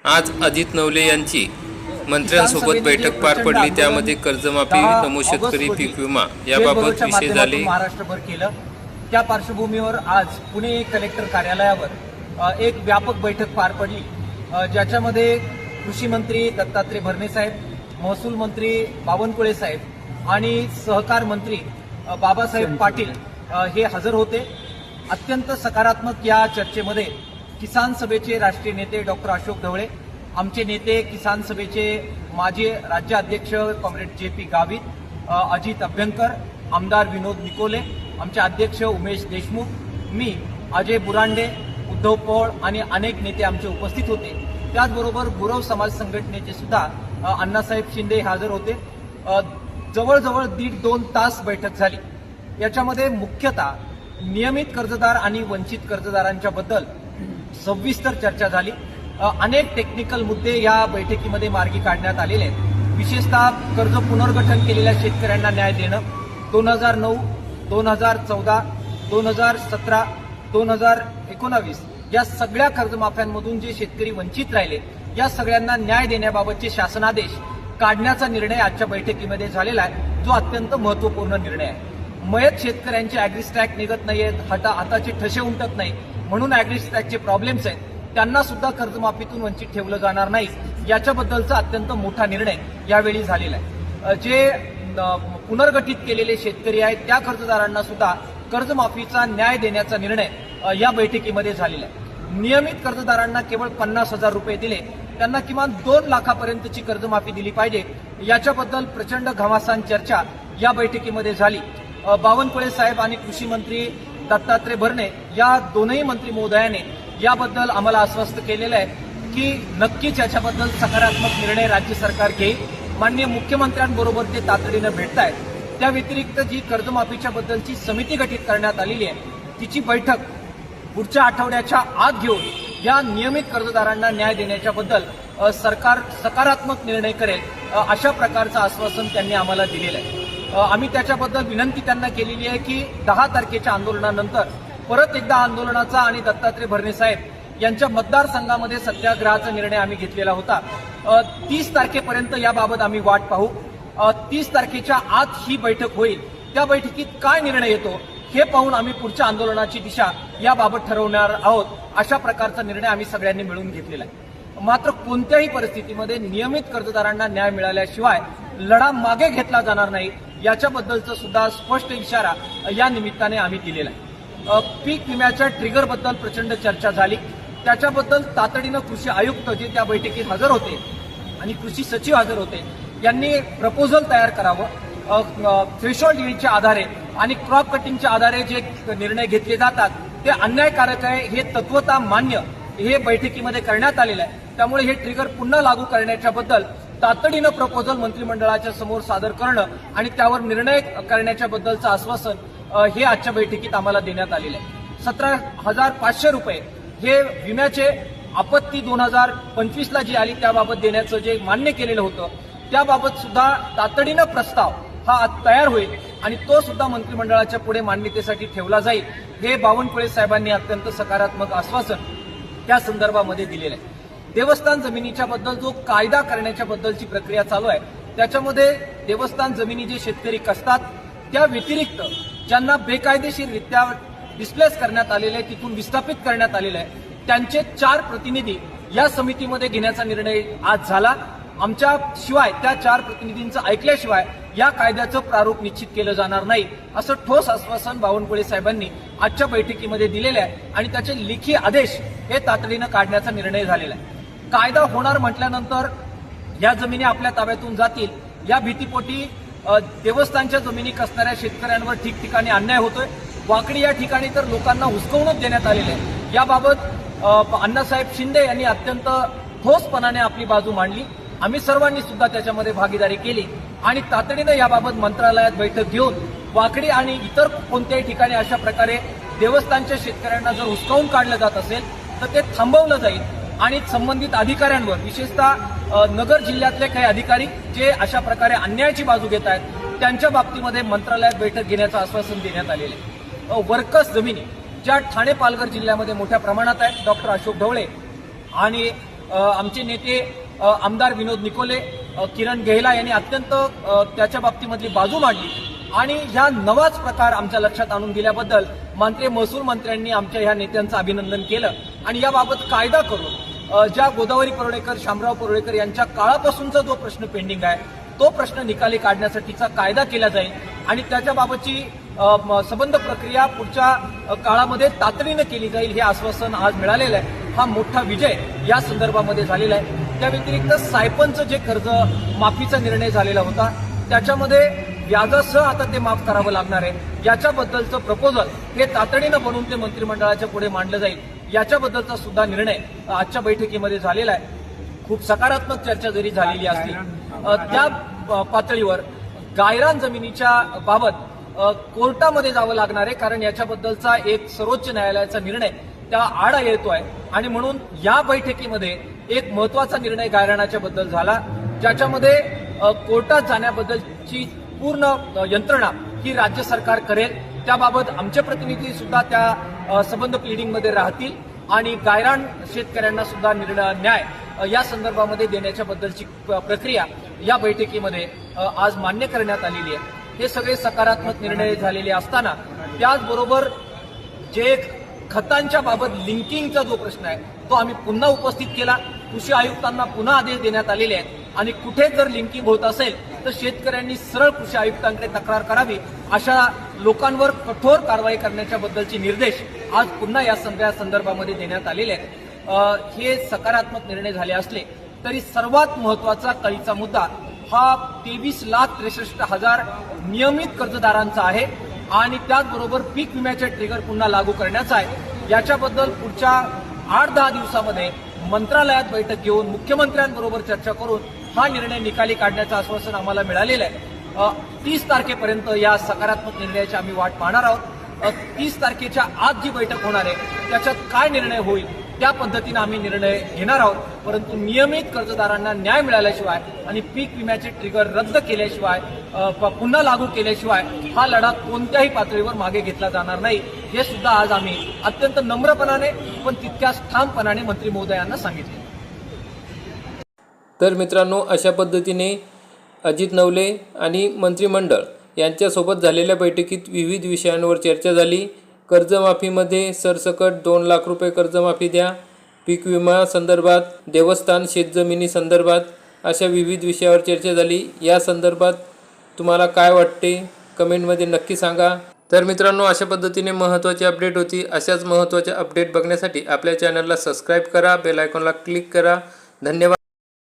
आज अजित नवले यांची मंत्र्यांसोबत बैठक पार पडली। त्यामध्ये कर्जमाफी, नमो शेतकरी पीक विमा याबाबत विषय झाले। महाराष्ट्रभर केलं। त्या पार्श्वभूमीवर आज पुणे कलेक्टर कार्यालयावर एक व्यापक बैठक पार पडली, ज्याच्यामध्ये कृषी मंत्री दत्तात्रय भरणे साहेब, महसूल मंत्री बावनकुळे साहेब आणि सहकार मंत्री बाबासाहेब पाटील हे हजर होते। अत्यंत सकारात्मक या चर्चेमध्ये किसान सभेचे राष्ट्रीय नेते डॉक्टर अशोक ढवळे, आमचे नेते किसान सभेचे माजी राज्याध्यक्ष कॉम्रेड JP गावित, अजित अभ्यंकर, आमदार विनोद निकोले, आमचे अध्यक्ष उमेश देशमुख, मी अजय बुरांडे, उद्धव पवार आणि अनेक नेते आमचे उपस्थित होते। त्याचबरोबर गुरव समाज संघटनेचे सुद्धा अण्णासाहेब शिंदे हजर होते। जवळजवळ 1.5-2 तास बैठक झाली। याच्यामध्ये मुख्यतः नियमित कर्जदार आणि वंचित कर्जदारांच्या बद्दल सविस्तर चर्चा झाली। अनेक टेक्निकल मुद्दे या बैठकीमध्ये मार्गी काढण्यात आलेले आहेत। विशेषतः कर्ज पुनर्गठन केलेल्या शेतकऱ्यांना न्याय देणं, 2009, 2014, 2017, 2019 या सगळ्या कर्जमाफ्यांमधून जे शेतकरी वंचित राहिले, या सगळ्यांना न्याय देण्याबाबतचे शासनादेश काढण्याचा निर्णय आजच्या बैठकीमध्ये झालेला आहे, जो अत्यंत महत्त्वपूर्ण निर्णय आहे। मयत शेतकऱ्यांचे ॲग्रिस्टॅक निघत नाहीयेत, हाताचे ठसे उमटत नाही, म्हणून ॲग्रिस्टॅकचे प्रॉब्लेम्स आहेत, त्यांना सुद्धा कर्जमाफीतून वंचित ठेवलं जाणार नाही, याच्याबद्दलचा अत्यंत मोठा निर्णय यावेळी झालेला आहे। जे पुनर्गठित केलेले शेतकरी आहेत त्या कर्जदारांना सुद्धा कर्जमाफीचा न्याय देण्याचा निर्णय या बैठकीमध्ये झालेला आहे। नियमित कर्जदारांना केवळ 50,000 रुपये दिले, त्यांना किमान 2 लाखापर्यंतची कर्जमाफी दिली पाहिजे, याच्याबद्दल प्रचंड घमासान चर्चा या बैठकीमध्ये झाली। बावनकुळे साहेब आणि कृषी मंत्री दत्तात्रय भरणे या दोनही मंत्री महोदयाने याबद्दल आम्हाला आश्वस्त केलेलं आहे की नक्कीच याच्याबद्दल सकारात्मक निर्णय राज्य सरकार घेईल। माननीय मुख्यमंत्र्यांबरोबर ते तातडीनं भेटत आहेत। त्या व्यतिरिक्त जी कर्जमाफीच्या बद्दलची समिती गठीत करण्यात आलेली आहे, तिची बैठक पुढच्या आठवड्याच्या आत घेऊन या नियमित कर्जदारांना न्याय देण्याच्या बद्दल सरकार सकारात्मक निर्णय करेल, अशा प्रकारचं आश्वासन त्यांनी आम्हाला दिलेलं आहे। आम्ही त्याच्याबद्दल विनंती त्यांना केलेली आहे की 10 तारखेच्या आंदोलनानंतर परत एकदा आंदोलनाचा आणि दत्तात्रय भरणे साहेब यांच्या मतदारसंघामध्ये सत्याग्रहाचा निर्णय आम्ही घेतलेला होता। 30 तारखेपर्यंत याबाबत आम्ही वाट पाहू। 30 तारखेच्या आत ही बैठक होईल। त्या बैठकीत काय निर्णय येतो हे पाहून आम्ही पुढच्या आंदोलनाची दिशा याबाबत ठरवणार आहोत। अशा प्रकारचा निर्णय आम्ही सगळ्यांनी मिळून घेतलेला आहे। मात्र कोणत्याही परिस्थितीमध्ये नियमित कर्जदारांना न्याय मिळाल्याशिवाय लढा मागे घेतला जाणार नाही, याच्याबद्दलचा सुद्धा स्पष्ट इशारा या निमित्ताने आम्ही दिलेला आहे। पीक विम्याच्या ट्रिगरबद्दल प्रचंड चर्चा झाली। त्याच्याबद्दल तातडीनं कृषी आयुक्त जे त्या बैठकीत हजर होते आणि कृषी सचिव हजर होते, यांनी प्रपोजल तयार करावं। थ्रेशोल्ड यील्डच्या आधारे आणि क्रॉप कटिंगच्या आधारे जे निर्णय घेतले जातात ते अन्यायकारक आहे, हे तत्वता मान्य हे बैठकीमध्ये करण्यात आलेलं आहे। त्यामुळे हे ट्रिगर पुन्हा लागू करण्याच्या बद्दल तातडीनं प्रपोजल मंत्रिमंडळाच्या समोर सादर करणं आणि त्यावर निर्णय करण्याच्या बद्दलचं आश्वासन हे आजच्या बैठकीत आम्हाला देण्यात आलेलं आहे। 17,500 रुपये हे विम्याचे आपत्ती 2025ला जी आली त्याबाबत देण्याचं जे मान्य केलेलं होतं, त्याबाबत सुद्धा तातडीनं प्रस्ताव हा तयार होईल आणि तो सुद्धा मंत्रिमंडळाच्या पुढे मान्यतेसाठी ठेवला जाईल, हे बावनकुळे साहेबांनी अत्यंत सकारात्मक आश्वासन त्या संदर्भामध्ये दिलेलं आहे। देवस्थान जमिनीच्या बद्दल जो कायदा करण्याच्या बद्दलची प्रक्रिया चालू आहे, त्याच्यामध्ये देवस्थान जमिनी जे शेतकरी कसतात त्या व्यतिरिक्त ज्यांना बेकायदेशीररित्या डिस्प्लेस करण्यात आलेले आहे, तिथून विस्थापित करण्यात आलेले आहे, त्यांचे 4 प्रतिनिधी या समितीमध्ये घेण्याचा निर्णय आज झाला। आमच्या शिवाय त्या 4 प्रतिनिधींचं ऐकल्याशिवाय या कायद्याचं प्रारूप निश्चित केलं जाणार नाही, असं ठोस आश्वासन बावनकुळे साहेबांनी आजच्या बैठकीमध्ये दिलेलं आहे आणि त्याचे लेखी आदेश हे तातडीनं काढण्याचा निर्णय झालेला आहे। कायदा होणार म्हटल्यानंतर या जमिनी आपल्या ताब्यातून जातील या भीतीपोटी देवस्थानच्या जमिनी कसणाऱ्या शेतकऱ्यांवर ठिकठिकाणी अन्याय होतोय। वाकडी या ठिकाणी तर लोकांना हुसकवणूक देण्यात आलेली आहे। याबाबत अण्णासाहेब शिंदे यांनी अत्यंत ठोसपणाने आपली बाजू मांडली। आम्ही सर्वांनी सुद्धा त्याच्यामध्ये भागीदारी केली आणि तातडीनं याबाबत मंत्रालयात बैठक घेऊन वाकडी आणि इतर कोणत्याही ठिकाणी अशा प्रकारे देवस्थानच्या शेतकऱ्यांना जर हुसकावून काढलं जात असेल तर ते थांबवलं जाईल आणि संबंधित अधिकाऱ्यांवर, विशेषतः नगर जिल्ह्यातले काही अधिकारी जे अशा प्रकारे अन्यायाची बाजू घेत आहेत, त्यांच्या बाबतीमध्ये मंत्रालयात बैठक घेण्याचं आश्वासन देण्यात आलेलं आहे। वर्कस जमिनी ज्या ठाणे पालघर जिल्ह्यामध्ये मोठ्या प्रमाणात आहेत, डॉक्टर अशोक ढवळे आणि आमचे नेते आमदार विनोद निकोले, किरण गेहला यांनी अत्यंत त्याच्या बाबतीमधली बाजू मांडली आणि ह्या नवाच प्रकार आमच्या लक्षात आणून दिल्याबद्दल माननीय महसूल मंत्र्यांनी आमच्या ह्या नेत्यांचं अभिनंदन केलं आणि याबाबत कायदा करून ज्या गोदावरी परुळेकर, शामराव परुळेकर यांच्या काळापासूनचा जो प्रश्न पेंडिंग आहे तो प्रश्न निकाली काढण्यासाठीचा कायदा केला जाईल आणि त्याच्याबाबतची संबंध प्रक्रिया पुढच्या काळामध्ये तातडीनं केली जाईल हे आश्वासन आज मिळालेलं आहे. हा मोठा विजय या संदर्भामध्ये झालेला आहे. त्या व्यतिरिक्त सायपनचं जे कर्ज माफीचा निर्णय झालेला होता त्याच्यामध्ये व्याजासह आता ते माफ करावं लागणार आहे याच्याबद्दलचं प्रपोजल हे तातडीनं बनवून ते मंत्रिमंडळाच्या पुढे मांडलं जाईल याच्याबद्दलचा सुद्धा निर्णय आजच्या बैठकीमध्ये झालेला आहे. खूप सकारात्मक चर्चा जरी झालेली असली त्या पातळीवर गायरान जमिनीच्या बाबत कोर्टामध्ये जावं लागणार आहे कारण याच्याबद्दलचा एक सर्वोच्च न्यायालयाचा निर्णय त्या आडा येतोय आणि म्हणून या बैठकीमध्ये एक महत्वाचा निर्णय गायरानाच्या बद्दल झाला ज्याच्यामध्ये कोर्टात जाण्याबद्दलची पूर्ण यंत्रणा ही राज्य सरकार करेल. त्याबाबत आमचे प्रतिनिधी सुद्धा त्या संबंध प्लीडिंगमध्ये राहतील आणि गायरान शेतकऱ्यांना सुद्धा न्याय या संदर्भामध्ये देण्याच्या बद्दलची प्रक्रिया या बैठकीमध्ये आज मान्य करण्यात आलेली आहे. हे सगळे सकारात्मक निर्णय झालेले असताना त्याचबरोबर जे खतांच्या बाबत लिंकिंगचा जो प्रश्न आहे तो आम्ही पुन्हा उपस्थित केला. कृषी आयुक्तांना पुन्हा आदेश देण्यात आलेले आहेत आणि कुठे जर लिंकिंग होत असेल तर शेतकऱ्यांनी सरळ कृषी आयुक्तांकडे तक्रार करावी. अशा लोकांवर कठोर कारवाई करण्याच्या बद्दलचे निर्देश आज पुन्हा या सगळ्या संदर्भामध्ये देण्यात आलेले आहेत. हे सकारात्मक निर्णय झाले असले तरी सर्वात महत्वाचा कळीचा मुद्दा हा 23,63,000 नियमित कर्जदारांचा आहे आणि त्याचबरोबर पीक विम्याचे ट्रिगर पुन्हा लागू करण्याचा आहे. याच्याबद्दल पुढच्या 8-10 दिवसामध्ये मंत्रालयात बैठक घेऊन मुख्यमंत्र्यांबरोबर चर्चा करून हा निर्णय निकाली काढण्याचं आश्वासन आम्हाला मिळालेलं आहे. 30 तारखेपर्यंत या सकारात्मक निर्णयाची आम्ही वाट पाहणार आहोत. 30 तारखेच्या आज जी बैठक होणार आहे त्याच्यात काय निर्णय होईल त्या पद्धतीने आम्ही निर्णय घेणार आहोत. परंतु नियमित कर्जदारांना न्याय मिळाल्याशिवाय आणि पीक विम्याचे ट्रिगर रद्द केल्याशिवाय पुन्हा लागू केल्याशिवाय हा लढा कोणत्याही पातळीवर मागे घेतला जाणार नाही हे सुद्धा आज आम्ही अत्यंत नम्रपणाने पण तितक्याच ठामपणाने मंत्री महोदयांना सांगितले. तर मित्रांनो, अशा पद्धतीने अजित नवले आणि मंत्रिमंडळ यांच्यासोबत झालेल्या बैठकीत विविध विषयांवर चर्चा झाली. कर्जमाफीमध्ये सरसकट 2 लाख रुपये कर्जमाफी द्या, पीक विमा संदर्भात, देवस्थान शेतजमिनी संदर्भात अशा विविध विषयावर चर्चा झाली. या संदर्भात तुम्हाला काय वाटते कमेंटमध्ये नक्की सांगा. तर मित्रांनो, अशा पद्धतीने महत्त्वाची अपडेट होती. अशाच महत्त्वाच्या अपडेट बघण्यासाठी आपल्या चॅनलला सबस्क्राईब करा, बेल आयकॉनला क्लिक करा. धन्यवाद.